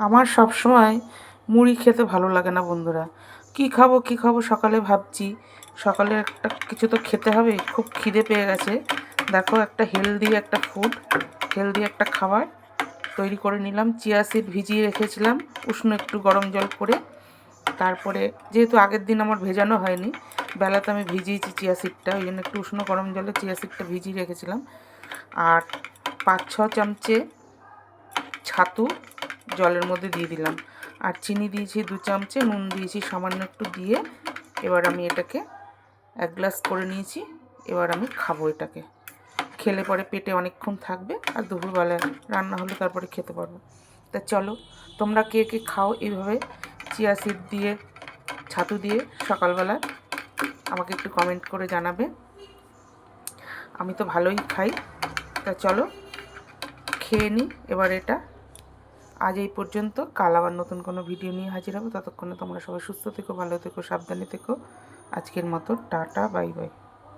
আমার সব সময় মুড়ি খেতে ভালো লাগে না বন্ধুরা। কি খাবো কি খাবো সকালে ভাবছি, সকালে একটা কিছু তো খেতে হবে, খুব খিদে পেয়ে গেছে। দেখো একটা হেলদি একটা ফুড, হেলদি একটা খাবার তৈরি করে নিলাম। চিয়া সিড ভিজিয়ে রেখেছিলাম উষ্ণ একটু গরম জল করে, তারপরে যেহেতু আগের দিন আমার ভেজানো হয়নি, বেলাতে আমি ভিজিয়েছি চিয়া সিডটা, ওই জন্য একটু উষ্ণ গরম জলে চিয়া সিডটা ভিজিয়ে রেখেছিলাম। আর 5-6 চামচে ছাতু জলের মধ্যে দিয়ে দিলাম, আর চিনি দিয়েছি 2 চামচে, নুন দিয়েছি সামান্য একটু দিয়ে এবার আমি এটাকে 1 গ্লাস করে নিয়েছি। এবার আমি খাবো এটাকে, খেলে পরে পেটে অনেকক্ষণ থাকবে, আর দুপুরবেলায় রান্না হলে তারপরে খেতে পারবো। তা চলো, তোমরা কে কে খাও এইভাবে চিয়া সিড দিয়ে ছাতু দিয়ে সকালবেলা, আমাকে একটু কমেন্ট করে জানাবে। আমি তো ভালোই খাই। তা চলো খেয়ে নিই এবার এটা। আজ এই পর্যন্ত, কাল আবার নতুন কোনো ভিডিও নিয়ে হাজির হবো। ততক্ষণে তোমরা সবাই সুস্থ থেকো, ভালো থেকো, সাবধানে থেকো। আজকের মতো টাটা, বাই বাই।